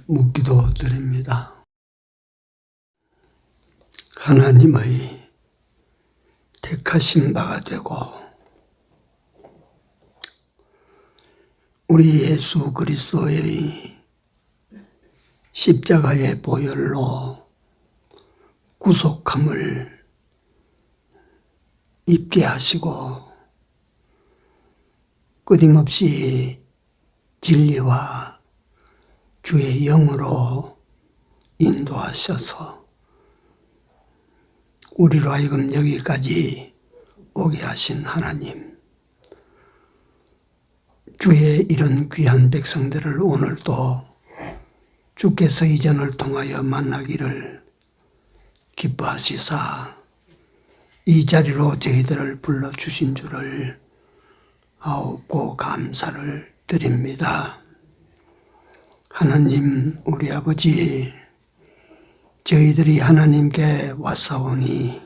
묻기도 드립니다. 하나님의 택하신 바가 되고 우리 예수 그리스도의 십자가의 보혈로 구속함을 입게 하시고 끊임없이 진리와 주의 영으로 인도하셔서 우리로 하여금 여기까지 오게 하신 하나님, 주의 이런 귀한 백성들을 오늘도 주께서 이전을 통하여 만나기를 기뻐하시사 이 자리로 저희들을 불러주신 줄을 아옵고 감사를 드립니다. 하나님, 우리 아버지, 저희들이 하나님께 왔사오니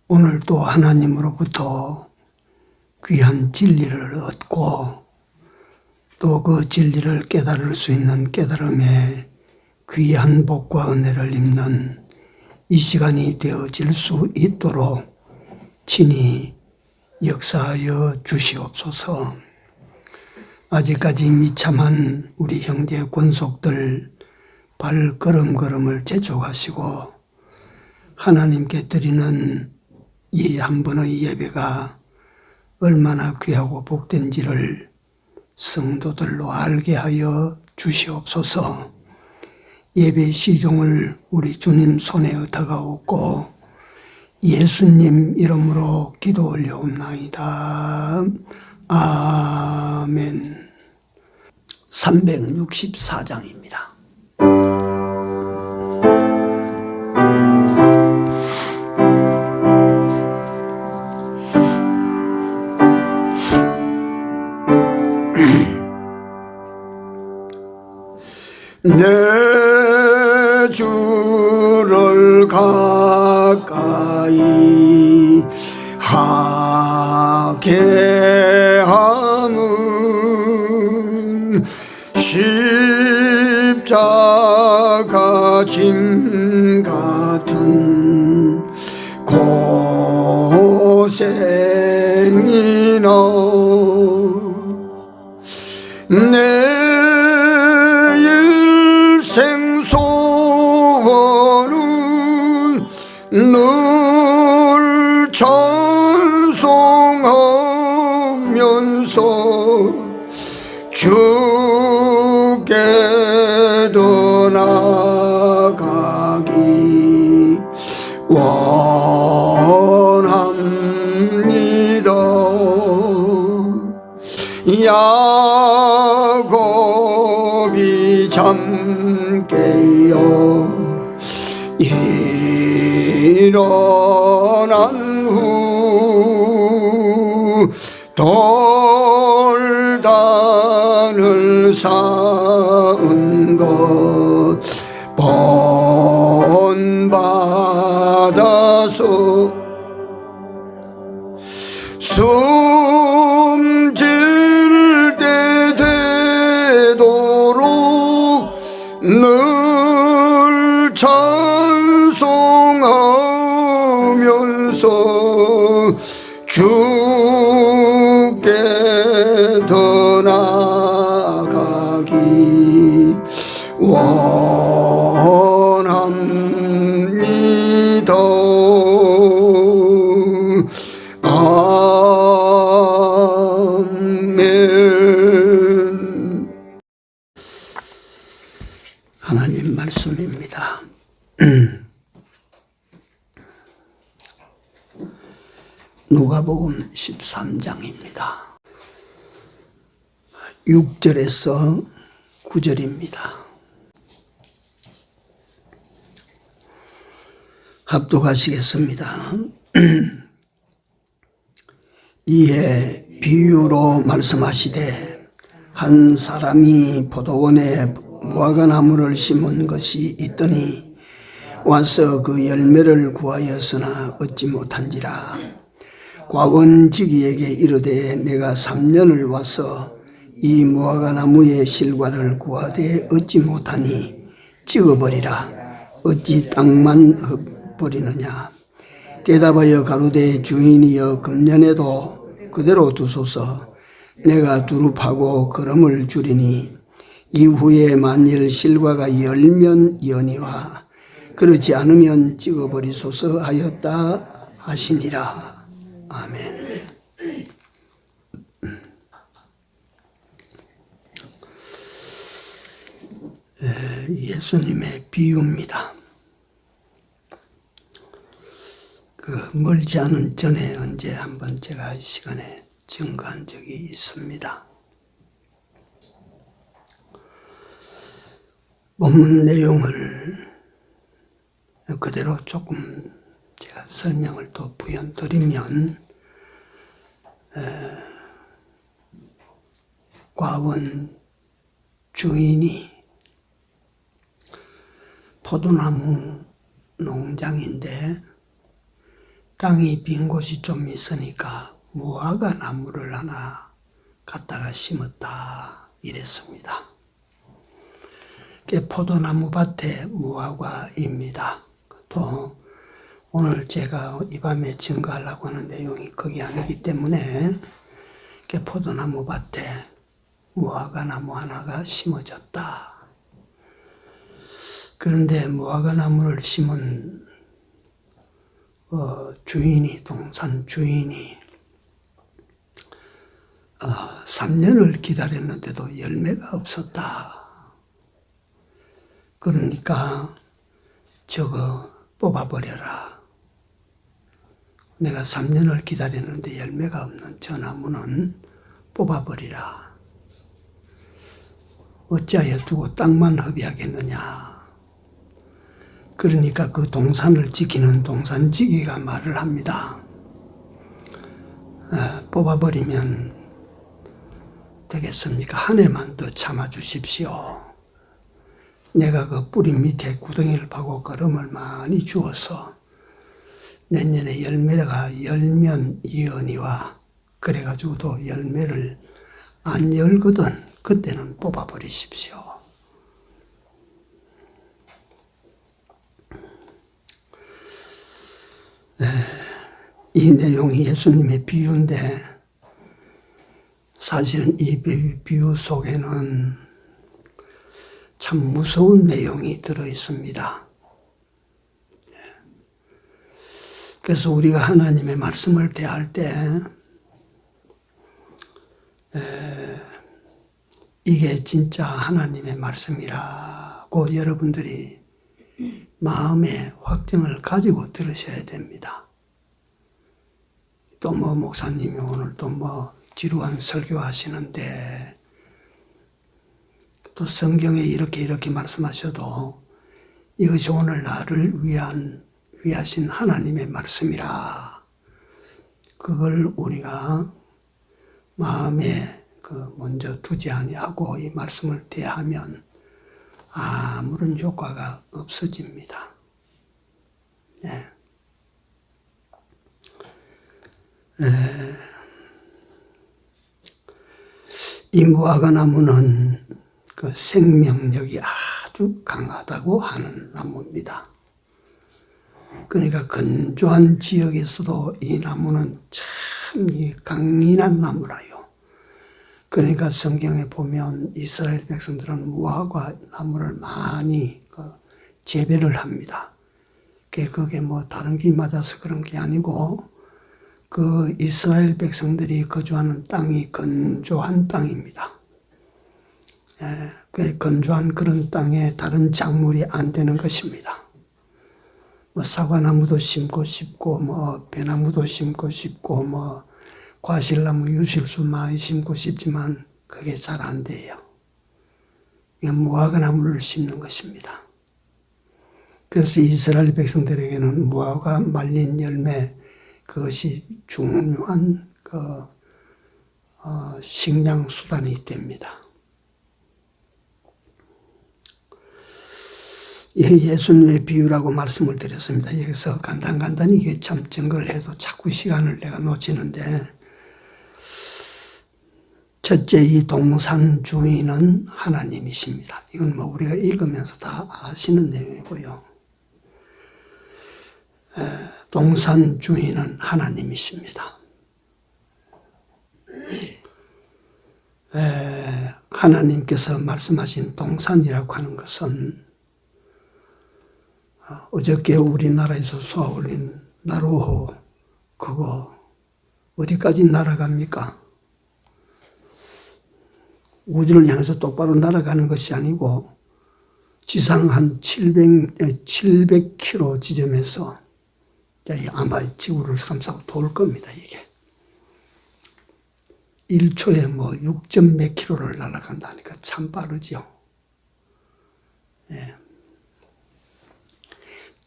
오늘도 하나님으로부터 귀한 진리를 얻고 또 그 진리를 깨달을 수 있는 깨달음의 귀한 복과 은혜를 입는 이 시간이 되어질 수 있도록 친히 역사하여 주시옵소서. 아직까지 미참한 우리 형제 권속들 발걸음걸음을 재촉하시고 하나님께 드리는 이 한 번의 예배가 얼마나 귀하고 복된지를 성도들로 알게 하여 주시옵소서. 예배 시종을 우리 주님 손에 얻어가옵고 예수님 이름으로 기도 올려옵나이다. 아멘. 364장입니다. 내 주를 가까이 하게 함은 십자가 짐 같은 고생이나 내 일생 소원은 늘 찬송하면서 주께도 나가기 원합니다. 야곱이 잠깨어 일어난 후 돌단을 쌓은 것 본받아서 숨질 때 되도록 늘 찬송하면서 주께 더 나아가기 원합니다. 아멘. 하나님 말씀입니다. 누가복음 13장입니다. 6절에서 9절입니다. 합독하시겠습니다. 이에 비유로 말씀하시되 한 사람이 포도원에 무화과나무를 심은 것이 있더니 와서 그 열매를 구하였으나 얻지 못한지라. 과원지기에게 이르되 내가 3년을 와서 이 무화과 나무의 실과를 구하되 얻지 못하니 찍어버리라. 어찌 땅만 버리느냐. 대답하여 가로되 주인이여 금년에도 그대로 두소서. 내가 두릅하고 거름을 주리니 이후에 만일 실과가 열면 여니와 그렇지 않으면 찍어버리소서 하였다 하시니라. 아멘. 예수님의 비유입니다. 멀지 않은 전에 언제 한번 제가 시간에 증거한 적이 있습니다. 본문 내용을 그대로 조금 제가 설명을 또 부연드리면, 과원 주인이 포도나무 농장인데 땅이 빈 곳이 좀 있으니까 무화과 나무를 하나 갖다가 심었다 이랬습니다. 그게 포도나무 밭에 무화과입니다. 또 오늘 제가 이 밤에 증거하려고 하는 내용이 거기 아니기 때문에 그 포도나무 밭에 무화과 나무 하나가 심어졌다. 그런데 무화과 나무를 심은 주인이, 동산 주인이 3년을 기다렸는데도 열매가 없었다. 그러니까 저거 뽑아버려라. 내가 3년을 기다렸는데 열매가 없는 저 나무는 뽑아버리라. 어찌하여 두고 땅만 허비하겠느냐. 그러니까 그 동산을 지키는 동산지기가 말을 합니다. 뽑아버리면 되겠습니까? 한 해만 더 참아주십시오. 내가 그 뿌리 밑에 구덩이를 파고 거름을 많이 주어서 내년에 열매가 열면 이언이와 그래가지고도 열매를 안 열거든 그때는 뽑아버리십시오. 이 내용이 예수님의 비유인데 사실은 이 비유 속에는 참 무서운 내용이 들어있습니다. 그래서 우리가 하나님의 말씀을 대할 때 이게 진짜 하나님의 말씀이라고 여러분들이 마음의 확증을 가지고 들으셔야 됩니다. 또 목사님이 오늘 또 지루한 설교 하시는데 또 성경에 이렇게 말씀하셔도 이것이 오늘 나를 위하신 하나님의 말씀이라. 그걸 우리가 마음에 먼저 두지 아니하고 이 말씀을 대하면 아무런 효과가 없어집니다. 네. 이 무화과 나무는 그 생명력이 아주 강하다고 하는 나무입니다. 그러니까 건조한 지역에서도 이 나무는 참 강인한 나무라요. 그러니까 성경에 보면 이스라엘 백성들은 무화과 나무를 많이 재배를 합니다. 그게 다른 게 맞아서 그런 게 아니고 그 이스라엘 백성들이 거주하는 땅이 건조한 땅입니다. 건조한 그런 땅에 다른 작물이 안 되는 것입니다. 사과나무도 심고 싶고 배나무도 심고 싶고 과실나무, 유실수 많이 심고 싶지만 그게 잘 안 돼요. 무화과 나무를 심는 것입니다. 그래서 이스라엘 백성들에게는 무화과 말린 열매 그것이 중요한 식량 수단이 됩니다. 예수님의 비유라고 말씀을 드렸습니다. 여기서 간단히 이게 참 증거를 해도 자꾸 시간을 내가 놓치는데 첫째, 이 동산 주인은 하나님이십니다. 이건 뭐 우리가 읽으면서 다 아시는 내용이고요. 동산 주인은 하나님이십니다. 하나님께서 말씀하신 동산이라고 하는 것은 어저께 우리나라에서 쏘아올린 나로호 그거 어디까지 날아갑니까? 우주를 향해서 똑바로 날아가는 것이 아니고 지상 한 700km 지점에서 아마 지구를 감싸고 돌 겁니다. 이게 1초에 뭐 6점 몇 킬로를 날아간다니까 참 빠르죠. 예.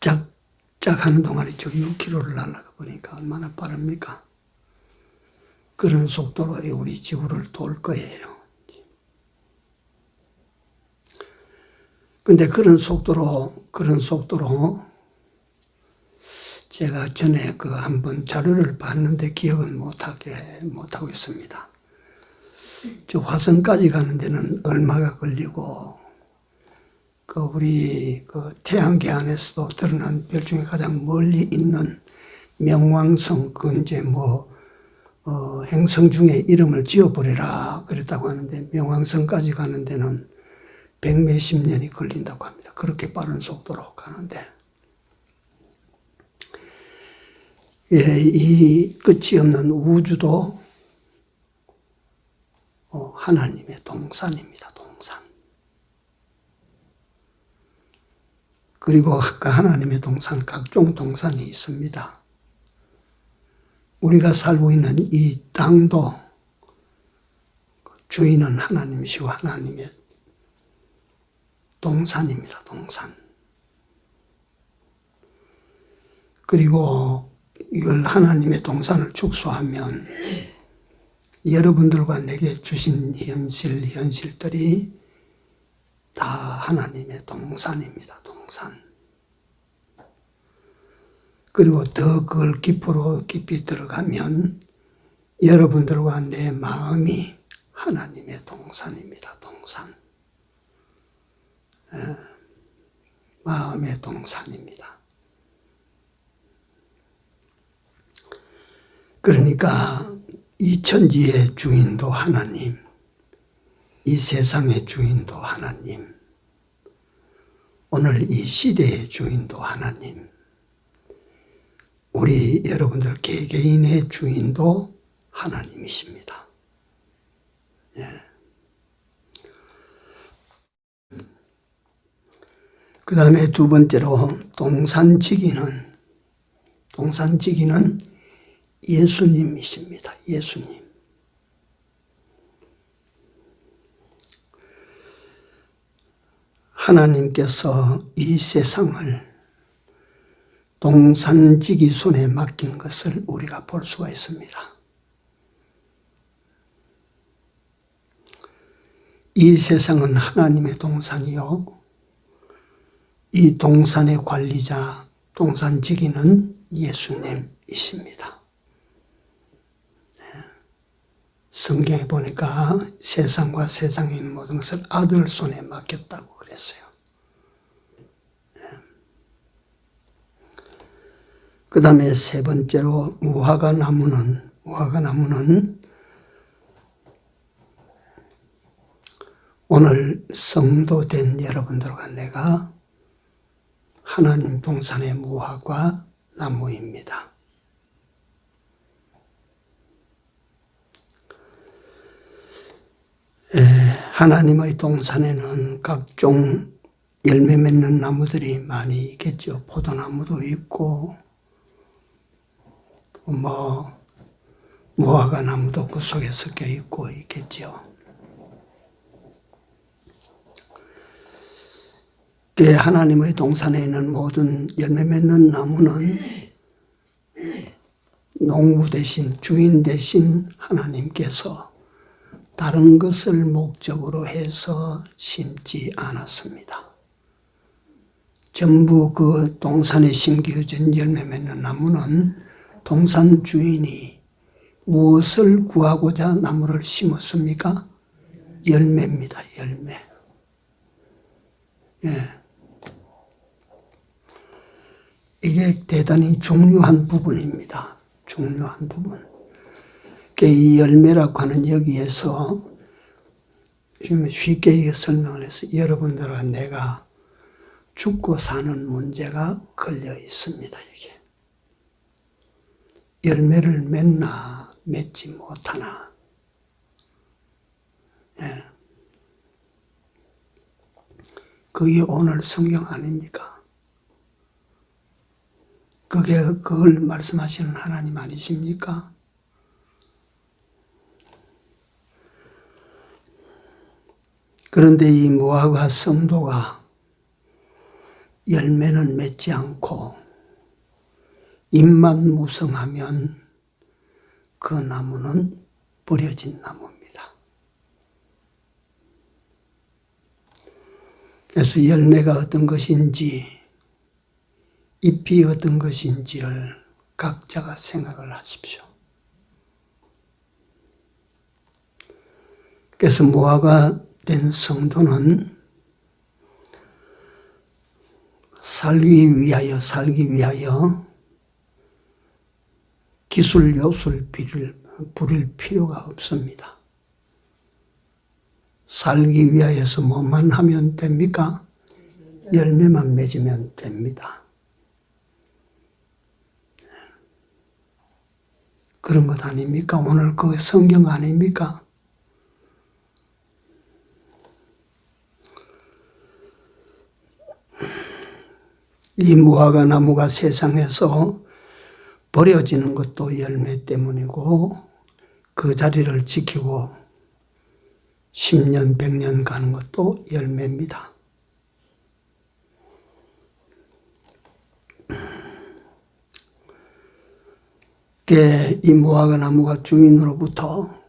짝짝 하는 동안에 6km를 날아가 보니까 얼마나 빠릅니까? 그런 속도로 우리 지구를 돌 거예요. 근데 그런 속도로 제가 전에 한번 자료를 봤는데 기억은 못하고 있습니다. 저 화성까지 가는 데는 얼마가 걸리고, 우리 태양계 안에서도 드러난 별 중에 가장 멀리 있는 명왕성, 이제 행성 중에 이름을 지어버리라 그랬다고 하는데, 명왕성까지 가는 데는 100몇십 년이 걸린다고 합니다. 그렇게 빠른 속도로 가는데, 이 끝이 없는 우주도 하나님의 동산입니다. 동산. 그리고 하나님의 동산, 각종 동산이 있습니다. 우리가 살고 있는 이 땅도 주인은 하나님이시고 하나님의 동산입니다. 동산. 그리고 이걸 하나님의 동산을 축소하면 여러분들과 내게 주신 현실들이 다 하나님의 동산입니다. 동산. 그리고 더 그걸 깊이 들어가면 여러분들과 내 마음이 하나님의 동산입니다. 동산. 마음의 동산입니다. 그러니까 이 천지의 주인도 하나님, 이 세상의 주인도 하나님, 오늘 이 시대의 주인도 하나님, 우리 여러분들 개개인의 주인도 하나님이십니다. 예. 그 다음에 두 번째로 동산지기는 예수님이십니다. 예수님. 하나님께서 이 세상을 동산지기 손에 맡긴 것을 우리가 볼 수가 있습니다. 이 세상은 하나님의 동산이요, 이 동산의 관리자, 동산지기는 예수님이십니다. 성경에 보니까 세상과 세상에 있는 모든 것을 아들 손에 맡겼다고 그랬어요. 그 다음에 세 번째로 무화과 나무는 오늘 성도된 여러분들과 내가 하나님 동산의 무화과 나무입니다. 하나님의 동산에는 각종 열매 맺는 나무들이 많이 있겠죠. 포도나무도 있고 무화과 나무도 그 속에 섞여 있고 있겠죠. 하나님의 동산에 있는 모든 열매 맺는 나무는 농부 대신, 주인 대신 하나님께서 다른 것을 목적으로 해서 심지 않았습니다. 전부 그 동산에 심겨진 열매 맺는 나무는 동산 주인이 무엇을 구하고자 나무를 심었습니까? 열매입니다. 열매. 예. 이게 대단히 중요한 부분입니다. 중요한 부분. 이 열매라고 하는 여기에서 쉽게 설명을 해서 여러분들과 내가 죽고 사는 문제가 걸려 있습니다. 이게 열매를 맺나 맺지 못하나. 예. 그게 오늘 성경 아닙니까? 그걸 말씀하시는 하나님 아니십니까? 그런데 이 무화과 성도가 열매는 맺지 않고 잎만 무성하면 그 나무는 버려진 나무입니다. 그래서 열매가 어떤 것인지 잎이 어떤 것인지를 각자가 생각을 하십시오. 그래서 무화과 된 성도는 살기 위하여 기술 요술 부릴 필요가 없습니다. 살기 위하여서 뭐만 하면 됩니까? 열매만 맺으면 됩니다. 그런 것 아닙니까? 오늘 그 성경 아닙니까? 이 무화과 나무가 세상에서 버려지는 것도 열매 때문이고 그 자리를 지키고 10년, 100년 가는 것도 열매입니다. 이 무화과 나무가 주인으로부터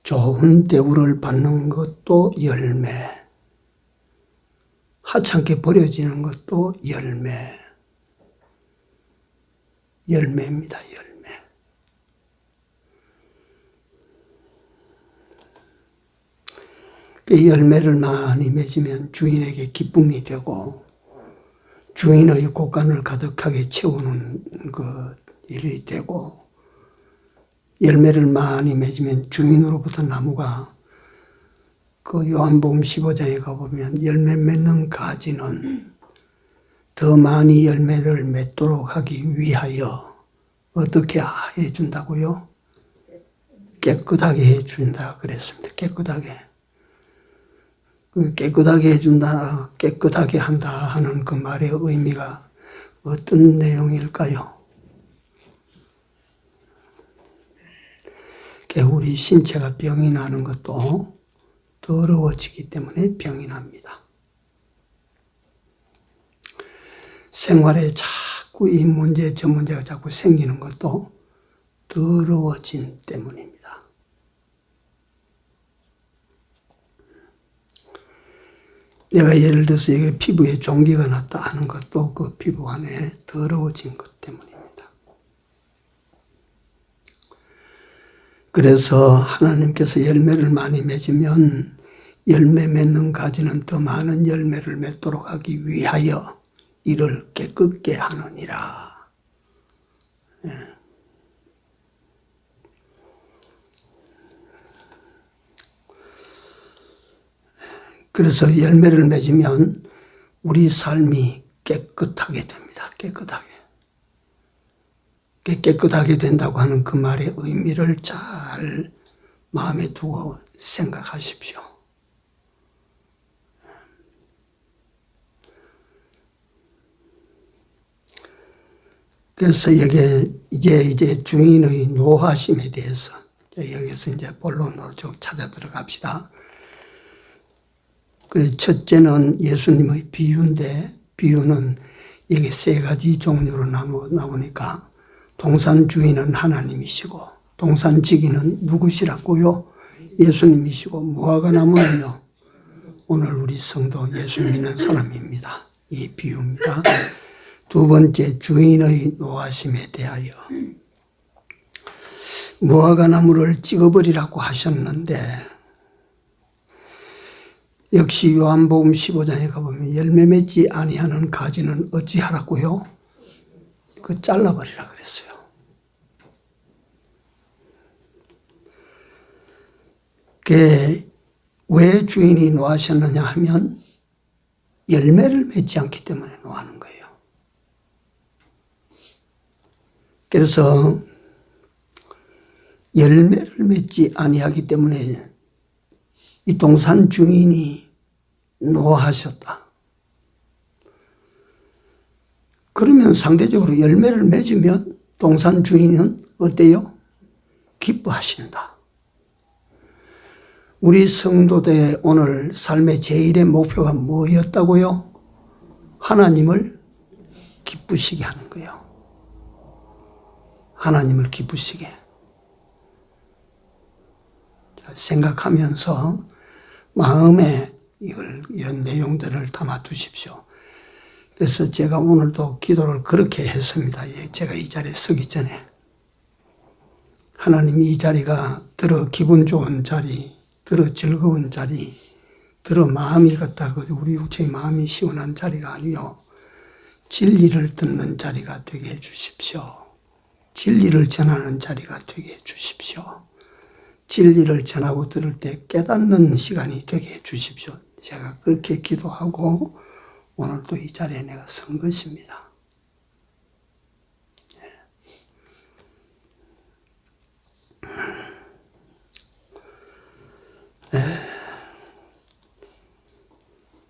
좋은 대우를 받는 것도 열매, 하찮게 버려지는 것도 열매입니다. 열매. 그 열매를 많이 맺으면 주인에게 기쁨이 되고 주인의 곳간을 가득하게 채우는 그 일이 되고, 열매를 많이 맺으면 주인으로부터 나무가 그 요한복음 15장에 가보면 열매 맺는 가지는 더 많이 열매를 맺도록 하기 위하여 어떻게 해준다고요? 깨끗하게 해준다 그랬습니다. 깨끗하게 해준다, 깨끗하게 한다 하는 그 말의 의미가 어떤 내용일까요? 우리 신체가 병이 나는 것도 더러워지기 때문에 병이 납니다. 생활에 자꾸 이 문제 저 문제가 자꾸 생기는 것도 더러워진 때문입니다. 내가 예를 들어서 여기 피부에 종기가 났다 하는 것도 그 피부 안에 더러워진 것 때문입니다. 그래서 하나님께서 열매를 많이 맺으면 열매 맺는 가지는 더 많은 열매를 맺도록 하기 위하여 이를 깨끗게 하느니라. 예. 그래서 열매를 맺으면 우리 삶이 깨끗하게 됩니다. 깨끗하게 된다고 하는 그 말의 의미를 잘 마음에 두고 생각하십시오. 그래서 이제 주인의 노하심에 대해서 여기서 이제 본론으로 쭉 찾아 들어갑시다. 그 첫째는 예수님의 비유인데, 비유는 여기 세 가지 종류로 나오니까 동산 주인은 하나님이시고 동산 지기는 누구시라고요? 예수님이시고 무화과 나무는요, 오늘 우리 성도 예수 믿는 사람입니다. 이 비유입니다. 두 번째, 주인의 노하심에 대하여. 무화과 나무를 찍어버리라고 하셨는데 역시 요한복음 15장에 가보면 열매 맺지 아니하는 가지는 어찌하라고요? 그 잘라버리라 그랬어요. 그게 왜 주인이 노하셨느냐 하면 열매를 맺지 않기 때문에 노하는 거예요. 그래서 열매를 맺지 아니하기 때문에 이 동산 주인이 노하셨다. 그러면 상대적으로 열매를 맺으면 동산 주인은 어때요? 기뻐하신다. 우리 성도들의 오늘 삶의 제일의 목표가 뭐였다고요? 하나님을 기쁘시게 하는 거예요. 하나님을 기쁘시게. 생각하면서 마음에 이런 내용들을 담아 두십시오. 그래서 제가 오늘도 기도를 그렇게 했습니다. 제가 이 자리에 서기 전에. 하나님, 이 자리가 들어 기분 좋은 자리, 들어 즐거운 자리, 들어 마음이 같다. 우리 육체의 마음이 시원한 자리가 아니요. 진리를 듣는 자리가 되게 해 주십시오. 진리를 전하는 자리가 되게 해 주십시오. 진리를 전하고 들을 때 깨닫는 시간이 되게 해 주십시오. 제가 그렇게 기도하고 오늘도 이 자리에 내가 선 것입니다.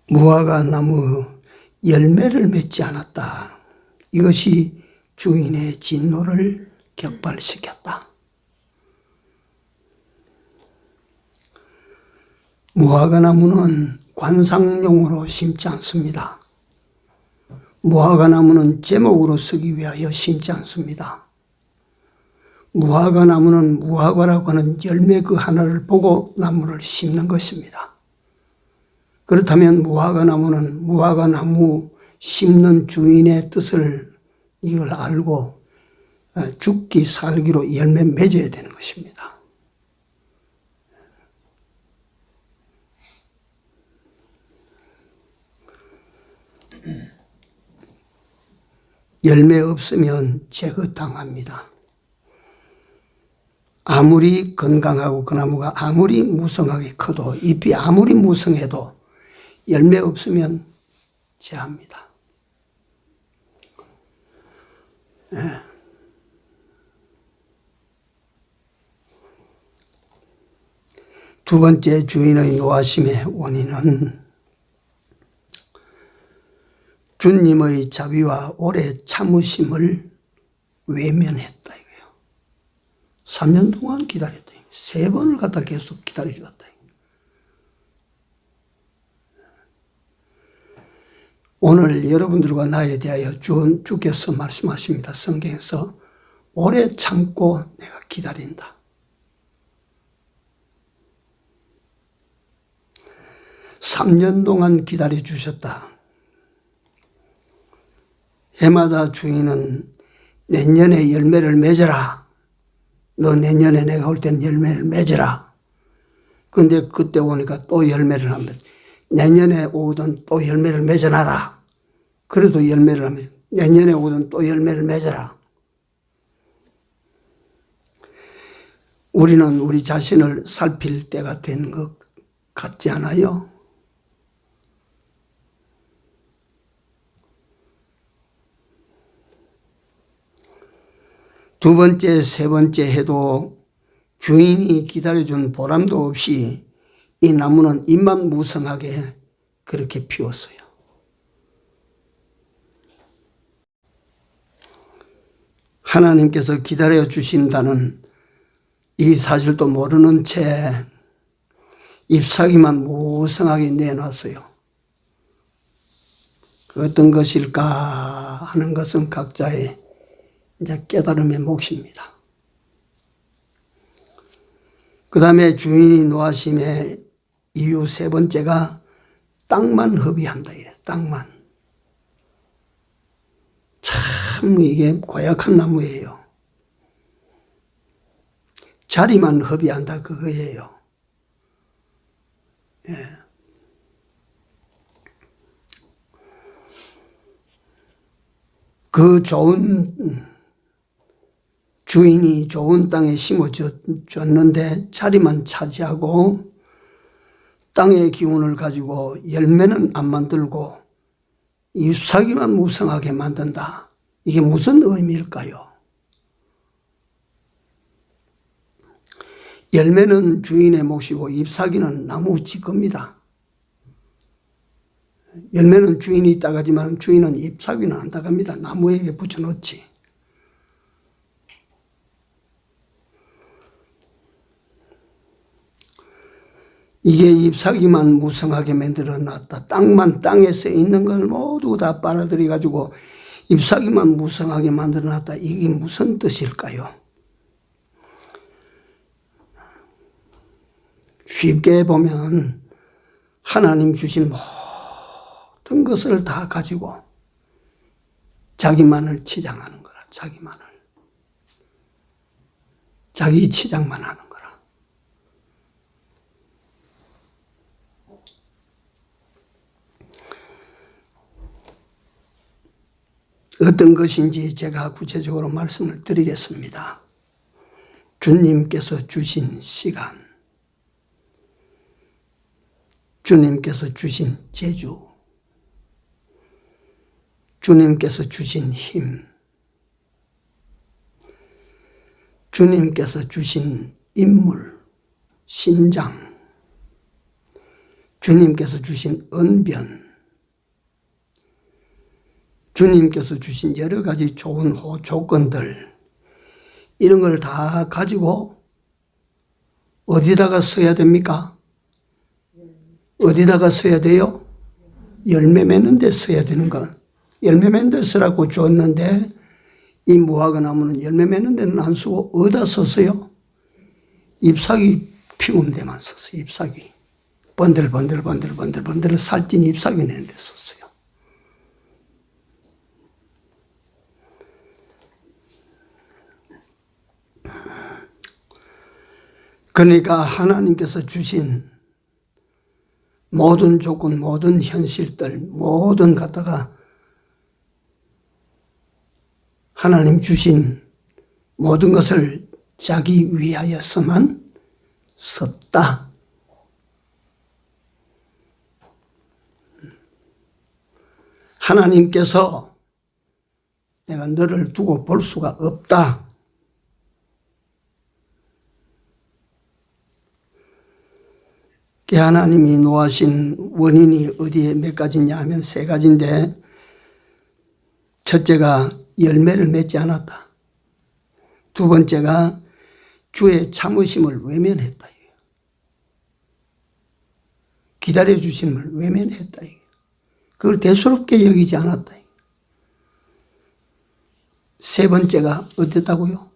무화과 나무 열매를 맺지 않았다. 이것이 주인의 진노를 격발시켰다. 무화과 나무는 관상용으로 심지 않습니다. 무화과 나무는 제목으로 쓰기 위하여 심지 않습니다. 무화과 나무는 무화과라고 하는 열매 그 하나를 보고 나무를 심는 것입니다. 그렇다면 무화과 나무는 무화과 나무 심는 주인의 뜻을 이걸 알고 죽기 살기로 열매 맺어야 되는 것입니다. 열매 없으면 제거당합니다. 아무리 건강하고 그 나무가 아무리 무성하게 커도 잎이 아무리 무성해도 열매 없으면 제합니다. 두 번째 주인의 노하심의 원인은 주님의 자비와 오래 참으심을 외면했다 이거예요. 3년 동안 기다렸다. 3번을 갖다 계속 기다려주었다. 오늘 여러분들과 나에 대하여 주께서 말씀하십니다. 성경에서 오래 참고 내가 기다린다. (3년) 동안 기다려주셨다. 해마다 주인은 내년에 열매를 맺어라. 너 내년에 내가 올 때는 열매를 맺어라. 그런데 그때 오니까 또 열매를 안 맺어. 내년에 오든 또 열매를 맺어놔라. 그래도 열매를 안 맺어. 내년에 오든 또 열매를 맺어라. 우리는 우리 자신을 살필 때가 된 것 같지 않아요? 두 번째, 세 번째 해도 주인이 기다려준 보람도 없이 이 나무는 잎만 무성하게 그렇게 피웠어요. 하나님께서 기다려 주신다는 이 사실도 모르는 채 잎사귀만 무성하게 내놨어요. 그 어떤 것일까 하는 것은 각자의 이제 깨달음의 몫입니다. 그 다음에 주인이 노하심의 이유 세 번째가 땅만 허비한다 이래. 땅만. 참 이게 고약한 나무예요. 자리만 허비한다 그거예요. 예. 그 좋은 주인이 좋은 땅에 심어줬는데 자리만 차지하고 땅의 기운을 가지고 열매는 안 만들고 잎사귀만 무성하게 만든다. 이게 무슨 의미일까요? 열매는 주인의 몫이고 잎사귀는 나무 찌꺼입니다. 열매는 주인이 따가지만 주인은 잎사귀는 안 따갑니다. 나무에게 붙여놓지. 이게 잎사귀만 무성하게 만들어 놨다. 땅에 써 있는 걸 모두 다 빨아들여 가지고 잎사귀만 무성하게 만들어 놨다. 이게 무슨 뜻일까요? 쉽게 보면 하나님 주신 모든 것을 다 가지고 자기만을 치장하는 거라. 자기 치장만 하는 거라. 어떤 것인지 제가 구체적으로 말씀을 드리겠습니다. 주님께서 주신 시간, 주님께서 주신 재주, 주님께서 주신 힘, 주님께서 주신 인물, 신장, 주님께서 주신 언변, 주님께서 주신 여러 가지 좋은 조건들, 이런 걸 다 가지고 어디다가 써야 됩니까? 어디다가 써야 돼요? 열매 맺는 데 써야 되는 거. 열매 맺는 데 쓰라고 줬는데 이 무화과 나무는 열매 맺는 데는 안 쓰고 어디다 썼어요? 잎사귀 피운 데만 썼어요. 잎사귀. 번들 살찐 잎사귀 내는 데 썼어요. 그러니까 하나님께서 주신 모든 조건, 모든 현실들, 모든 갖다가 하나님 주신 모든 것을 자기 위하여서만 썼다. 하나님께서 내가 너를 두고 볼 수가 없다. 하나님이 노하신 원인이 어디에 몇 가지냐 하면 세 가지인데, 첫째가 열매를 맺지 않았다. 두 번째가 주의 참으심을 외면했다. 기다려주심을 외면했다. 그걸 대수롭게 여기지 않았다. 세 번째가 어땠다고요?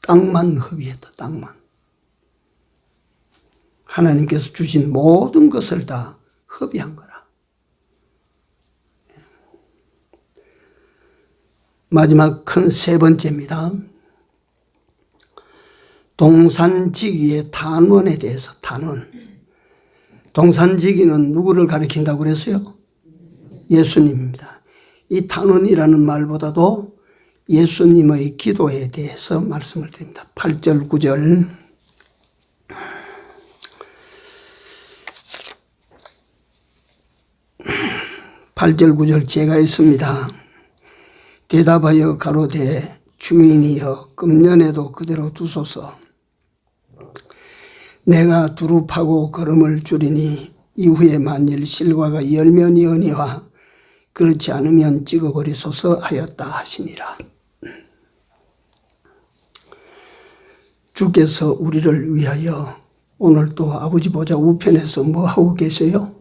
땅만 허비했다. 땅만. 하나님께서 주신 모든 것을 다 허비한 거라. 마지막 큰 세 번째입니다. 동산지기의 탄원에 대해서 탄원. 동산지기는 누구를 가리킨다고 그랬어요? 예수님입니다. 이 탄원이라는 말보다도 예수님의 기도에 대해서 말씀을 드립니다. 8절 9절. 8절 9절 제가 읽습니다. 대답하여 가로되 주인이여 금년에도 그대로 두소서. 내가 두릅하고 걸음을 줄이니 이후에 만일 실과가 열면이거니와 그렇지 않으면 찍어버리소서 하였다 하시니라. 주께서 우리를 위하여 오늘 또 아버지 보좌 우편에서 뭐 하고 계세요?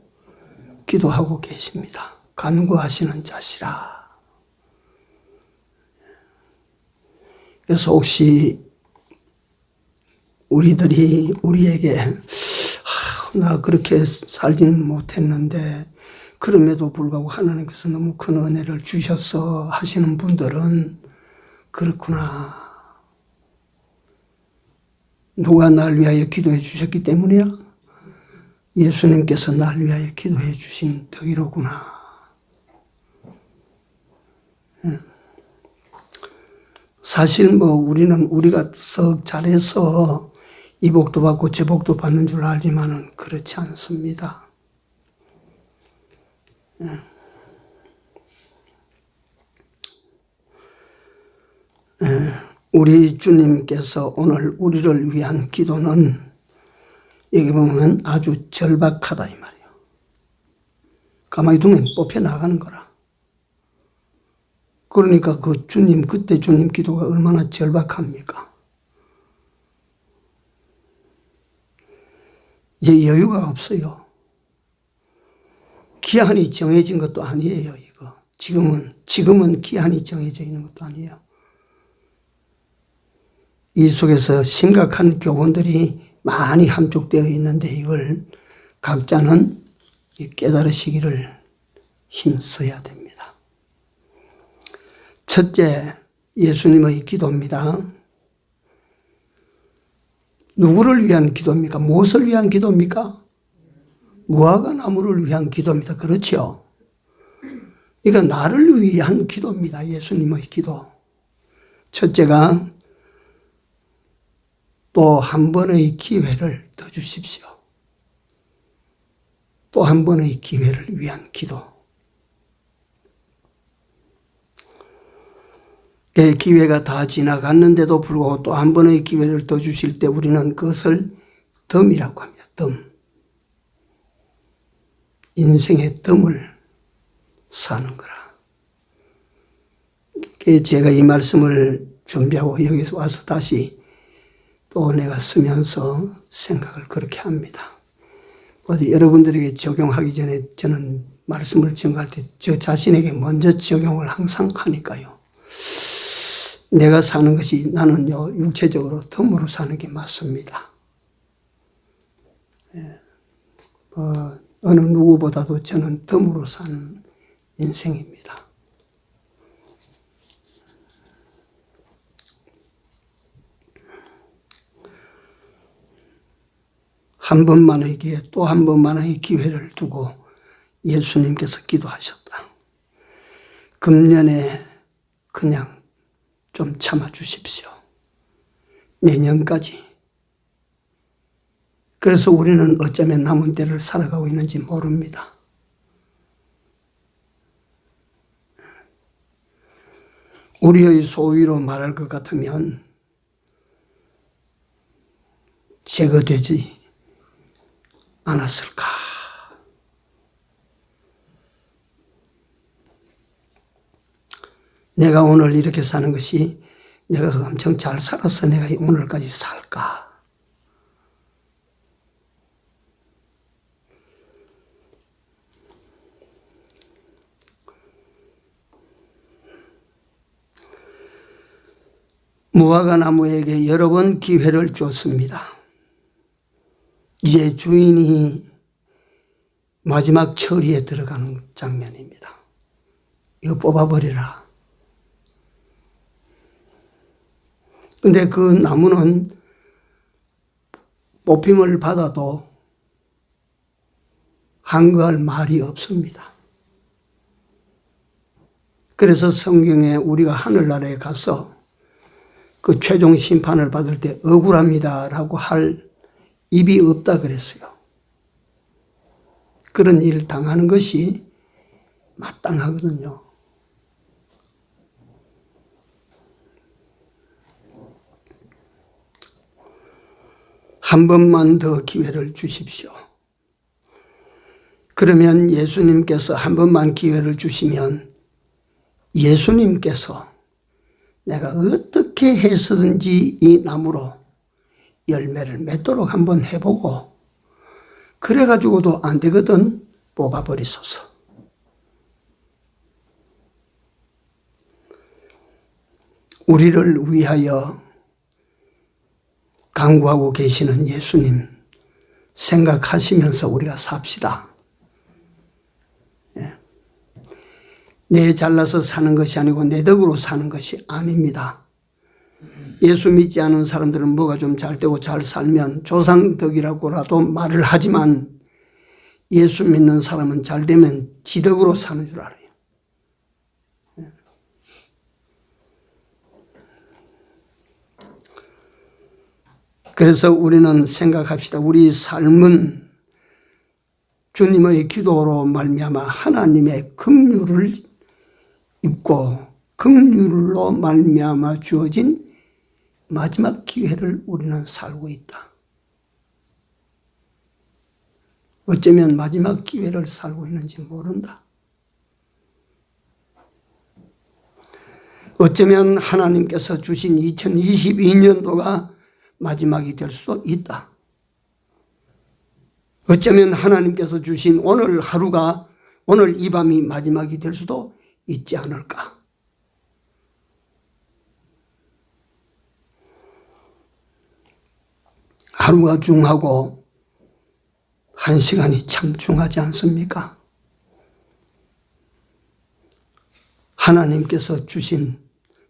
기도하고 계십니다. 간구하시는 자시라. 그래서 혹시 우리에게 나 그렇게 살지는 못했는데 그럼에도 불구하고 하나님께서 너무 큰 은혜를 주셔서 하시는 분들은 그렇구나. 누가 날 위하여 기도해 주셨기 때문이야? 예수님께서 날 위하여 기도해 주신 덕이로구나. 사실 우리는 우리가 썩 잘해서 이 복도 받고 저 복도 받는 줄 알지만은 그렇지 않습니다. 우리 주님께서 오늘 우리를 위한 기도는 여기 보면 아주 절박하다 이 말이에요. 가만히 두면 뽑혀 나가는 거라. 그러니까 그때 주님 기도가 얼마나 절박합니까? 이제 여유가 없어요. 기한이 정해진 것도 아니에요, 이거. 지금은 기한이 정해져 있는 것도 아니에요. 이 속에서 심각한 교훈들이 많이 함축되어 있는데 이걸 각자는 깨달으시기를 힘써야 됩니다. 첫째, 예수님의 기도입니다. 누구를 위한 기도입니까? 무엇을 위한 기도입니까? 무화과 나무를 위한 기도입니다. 그렇죠? 그러니까 나를 위한 기도입니다. 예수님의 기도. 첫째가 또 한 번의 기회를 더 주십시오. 또 한 번의 기회를 위한 기도. 기회가 다 지나갔는데도 불구하고 또 한 번의 기회를 더 주실 때 우리는 그것을 덤이라고 합니다. 덤. 인생의 덤을 사는 거라. 제가 이 말씀을 준비하고 여기서 와서 다시 또 내가 쓰면서 생각을 그렇게 합니다. 어디 여러분들에게 적용하기 전에 저는 말씀을 증거할 때 저 자신에게 먼저 적용을 항상 하니까요. 내가 사는 것이 나는요, 육체적으로 덤으로 사는 게 맞습니다. 어느 누구보다도 저는 덤으로 사는 인생입니다. 한 번만의 기회, 또 한 번만의 기회를 두고 예수님께서 기도하셨다. 금년에 그냥 좀 참아 주십시오. 내년까지. 그래서 우리는 어쩌면 남은 때를 살아가고 있는지 모릅니다. 우리의 소위로 말할 것 같으면 제거되지 않았을까. 내가 오늘 이렇게 사는 것이 내가 엄청 잘 살아서 내가 오늘까지 살까. 무화과 나무에게 여러 번 기회를 줬습니다. 이제 주인이 마지막 처리에 들어가는 장면입니다. 이거 뽑아버리라. 근데 그 나무는 뽑힘을 받아도 한거할 말이 없습니다. 그래서 성경에 우리가 하늘나라에 가서 그 최종 심판을 받을 때 억울합니다라고 할 입이 없다 그랬어요. 그런 일을 당하는 것이 마땅하거든요. 한 번만 더 기회를 주십시오. 그러면 예수님께서 한 번만 기회를 주시면 예수님께서 내가 어떻게 해서든지 이 나무로 열매를 맺도록 한번 해보고 그래가지고도 안 되거든 뽑아버리소서. 우리를 위하여 간구하고 계시는 예수님 생각하시면서 우리가 삽시다. 내 잘나서 사는 것이 아니고 내 덕으로 사는 것이 아닙니다. 예수 믿지 않은 사람들은 뭐가 좀 잘 되고 잘 살면 조상덕이라고라도 말을 하지만 예수 믿는 사람은 잘 되면 지덕으로 사는 줄 알아요. 그래서 우리는 생각합시다. 우리 삶은 주님의 기도로 말미암아 하나님의 긍휼을 입고 긍휼로 말미암아 주어진 마지막 기회를 우리는 살고 있다. 어쩌면 마지막 기회를 살고 있는지 모른다. 어쩌면 하나님께서 주신 2022년도가 마지막이 될 수도 있다. 어쩌면 하나님께서 주신 오늘 하루가, 오늘 이 밤이 마지막이 될 수도 있지 않을까. 하루가 중하고 한 시간이 참 중하지 않습니까? 하나님께서 주신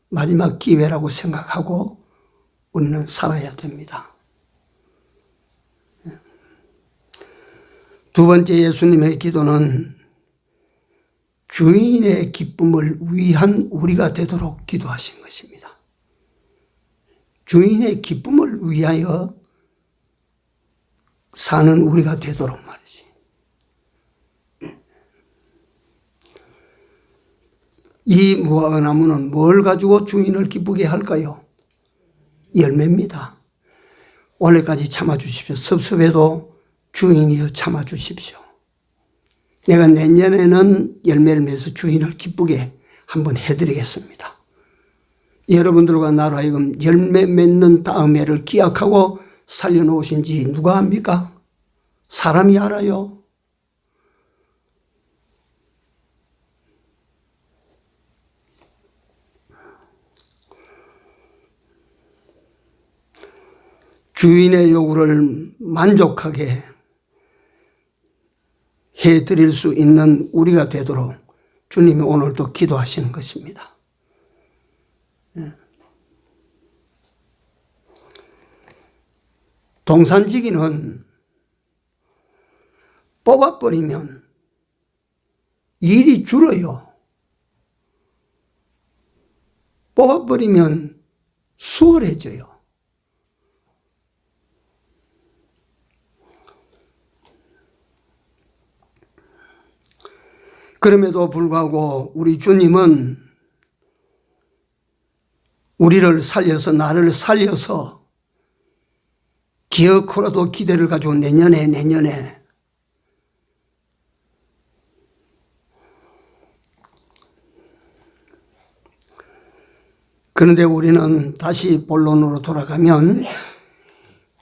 마지막 기회라고 생각하고 우리는 살아야 됩니다. 두 번째 예수님의 기도는 주인의 기쁨을 위한 우리가 되도록 기도하신 것입니다. 주인의 기쁨을 위하여 사는 우리가 되도록 말이지. 이 무화과나무는 뭘 가지고 주인을 기쁘게 할까요? 열매입니다. 올해까지 참아주십시오. 섭섭해도 주인이여 참아주십시오. 내가 내년에는 열매를 맺어서 주인을 기쁘게 한번 해드리겠습니다. 여러분들과 나로 하여금 열매 맺는 다음 해를 기약하고 살려놓으신지 누가 압니까? 사람이 알아요. 주인의 요구를 만족하게 해드릴 수 있는 우리가 되도록 주님이 오늘도 기도하시는 것입니다. 동산지기는 뽑아버리면 일이 줄어요. 뽑아버리면 수월해져요. 그럼에도 불구하고 우리 주님은 우리를 살려서, 나를 살려서 기어코라도 기대를 가지고 내년에 그런데 우리는 다시 본론으로 돌아가면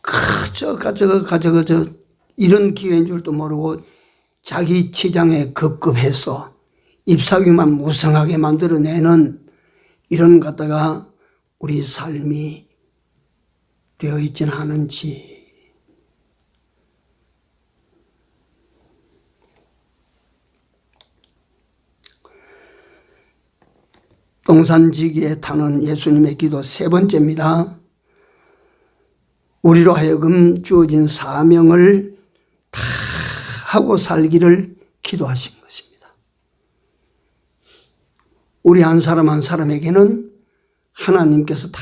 그저 이런 기회인 줄도 모르고 자기 치장에 급급해서 잎사귀만 무성하게 만들어내는 이런 갖다가 우리 삶이 되어 있지는 않은지. 동산지기에 타는 예수님의 기도 세 번째입니다. 우리로 하여금 주어진 사명을 다 하고 살기를 기도하신 것입니다. 우리 한 사람 한 사람에게는 하나님께서 다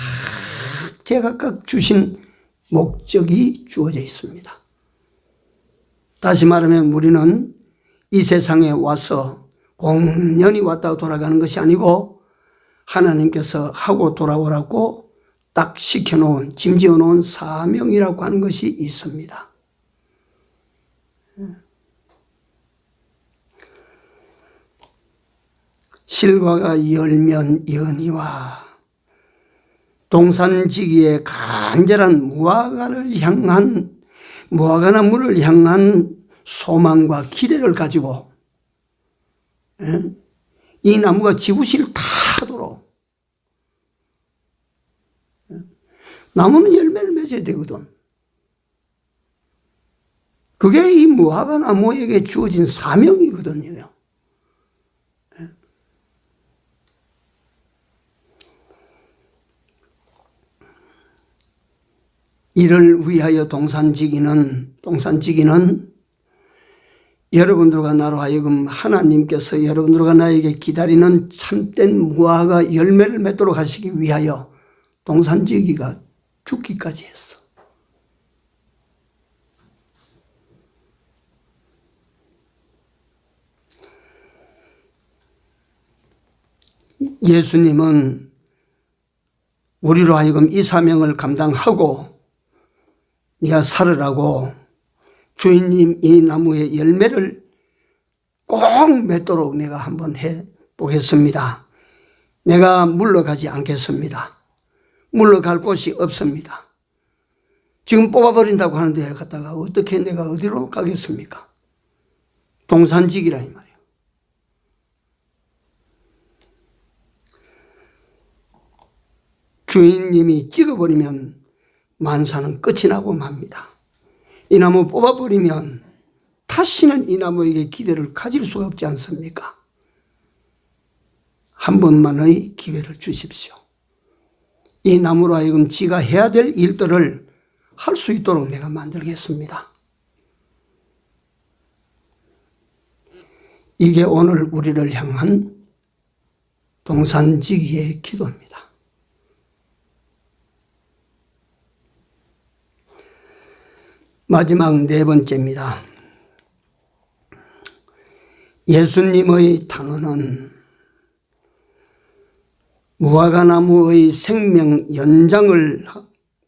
제각각 주신 목적이 주어져 있습니다. 다시 말하면 우리는 이 세상에 와서 공연히 왔다 돌아가는 것이 아니고 하나님께서 하고 돌아오라고 딱 시켜놓은, 짐지어놓은 사명이라고 하는 것이 있습니다. 실과가 열면 연희와 동산지기의 간절한 무화과나무를 향한 소망과 기대를 가지고 이 나무가 지구실 다 하도록 나무는 열매를 맺어야 되거든. 그게 이 무화과나무에게 주어진 사명이거든요. 이를 위하여 동산지기는 여러분들과 나로 하여금 하나님께서 여러분들과 나에게 기다리는 참된 무화과 열매를 맺도록 하시기 위하여 동산지기가 죽기까지 했어. 예수님은 우리로 하여금 이 사명을 감당하고 네가 살으라고 주인님 이 나무의 열매를 꼭 맺도록 내가 한번 해보겠습니다. 내가 물러가지 않겠습니다. 물러갈 곳이 없습니다. 지금 뽑아버린다고 하는데 갔다가 어떻게 내가 어디로 가겠습니까? 동산지기라 이 말이에요. 주인님이 찍어버리면 만사는 끝이 나고 맙니다. 이 나무 뽑아버리면 다시는 이 나무에게 기대를 가질 수가 없지 않습니까? 한 번만의 기회를 주십시오. 이 나무로 하여금 지가 해야 될 일들을 할 수 있도록 내가 만들겠습니다. 이게 오늘 우리를 향한 동산지기의 기도입니다. 마지막 네 번째입니다. 예수님의 단언은 무화과나무의 생명 연장을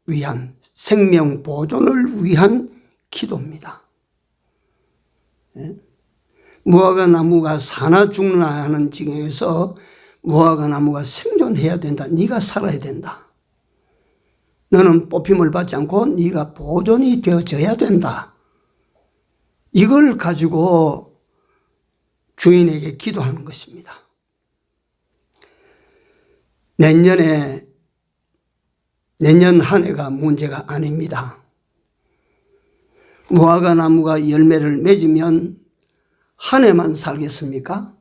위한, 생명 보존을 위한 기도입니다. 무화과나무가 사나 죽나 하는 지경에서 무화과나무가 생존해야 된다. 네가 살아야 된다. 너는 뽑힘을 받지 않고 네가 보존이 되어져야 된다. 이걸 가지고 주인에게 기도하는 것입니다. 내년 한 해가 문제가 아닙니다. 무화과 나무가 열매를 맺으면 한 해만 살겠습니까?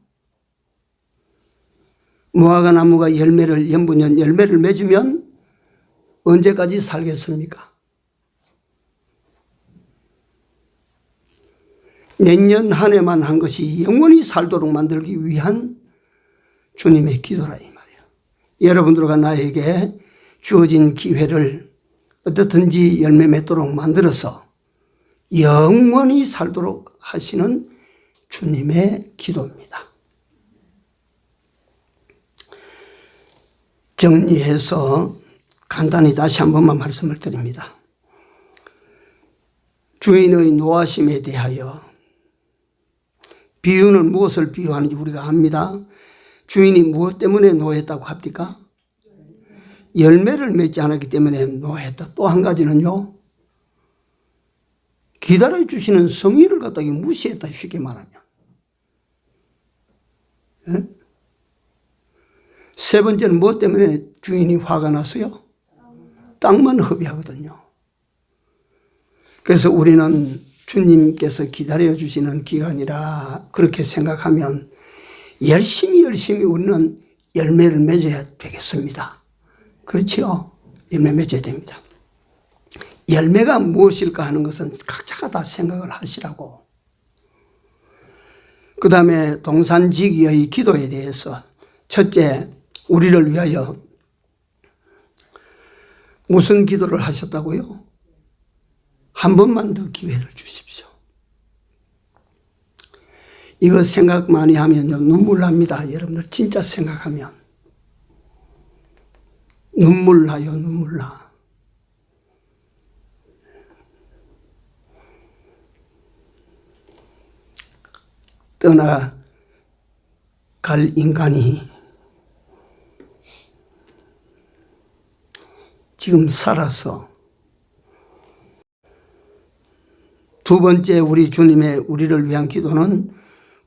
무화과 나무가 연분연 열매를 맺으면 언제까지 살겠습니까? 내년 한 해만 한 것이 영원히 살도록 만들기 위한 주님의 기도라 이 말이에요. 여러분들과 나에게 주어진 기회를 어떻든지 열매 맺도록 만들어서 영원히 살도록 하시는 주님의 기도입니다. 정리해서 간단히 다시 한 번만 말씀을 드립니다. 주인의 노하심에 대하여 비유는 무엇을 비유하는지 우리가 압니다. 주인이 무엇 때문에 노했다고 합니까? 열매를 맺지 않았기 때문에 노했다. 또 한 가지는요, 기다려주시는 성의를 갖다가 무시했다. 쉽게 말하면. 세 번째는 무엇 때문에 주인이 화가 났어요? 땅만 허비하거든요. 그래서 우리는 주님께서 기다려주시는 기간이라 그렇게 생각하면 열심히 우리는 열매를 맺어야 되겠습니다. 그렇지요? 열매 맺어야 됩니다. 열매가 무엇일까 하는 것은 각자가 다 생각을 하시라고. 그 다음에 동산지기의 기도에 대해서 첫째, 우리를 위하여 무슨 기도를 하셨다고요? 한 번만 더 기회를 주십시오. 이거 생각 많이 하면요, 눈물 납니다. 여러분들 진짜 생각하면. 눈물 나요, 눈물 나. 떠나갈 인간이 지금 살아서 두 번째 우리를 위한 기도는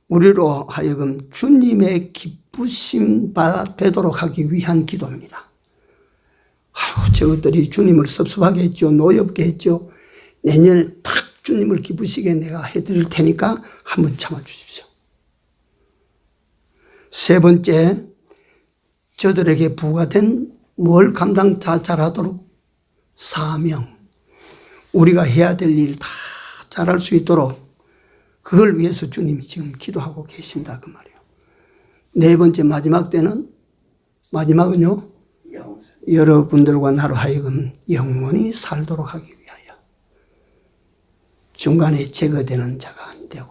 우리로 하여금 주님의 기쁘심 되도록 하기 위한 기도입니다. 아유, 저것들이 주님을 섭섭하게 했죠. 노엽게 했죠. 내년에 딱 주님을 기쁘시게 내가 해드릴 테니까 한번 참아주십시오. 세 번째, 저들에게 부과된 뭘 감당 잘하도록 사명. 우리가 해야 될 일 다 잘할 수 있도록 그걸 위해서 주님이 지금 기도하고 계신다 그 말이에요. 네 번째 마지막 때는 마지막은요. 여러분들과 나로 하여금 영원히 살도록 하기 위하여 중간에 제거되는 자가 안 되고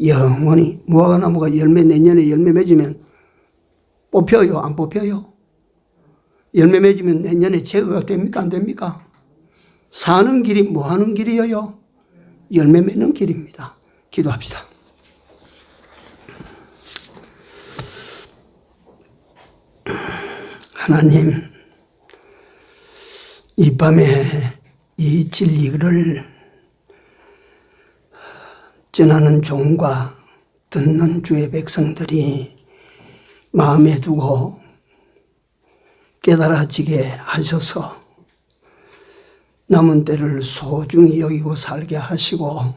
영원히 무화과나무가 열매 내년에 열매 맺으면 뽑혀요? 안 뽑혀요? 열매 맺으면 내년에 제거가 됩니까? 안 됩니까? 사는 길이 뭐 하는 길이에요? 열매 맺는 길입니다. 기도합시다. 하나님, 이 밤에 이 진리를 전하는 종과 듣는 주의 백성들이 마음에 두고 깨달아지게 하셔서 남은 때를 소중히 여기고 살게 하시고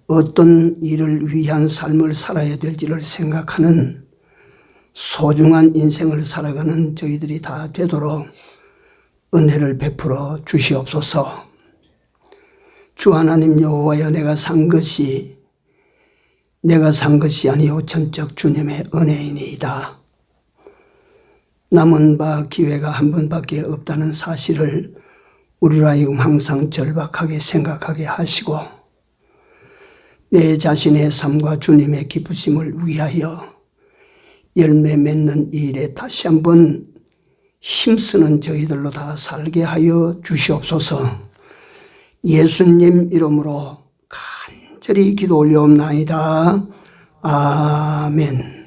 어떤 일을 위한 삶을 살아야 될지를 생각하는 소중한 인생을 살아가는 저희들이 다 되도록 은혜를 베풀어 주시옵소서. 주 하나님 여호와여, 내가 산 것이 아니요 전적 주님의 은혜이니이다. 남은 바 기회가 한 번밖에 없다는 사실을 우리로 하여금 항상 절박하게 생각하게 하시고 내 자신의 삶과 주님의 기쁘심을 위하여 열매 맺는 일에 다시 한번 힘쓰는 저희들로 다 살게 하여 주시옵소서. 예수님 이름으로 간절히 기도 올려옵나이다. 아멘.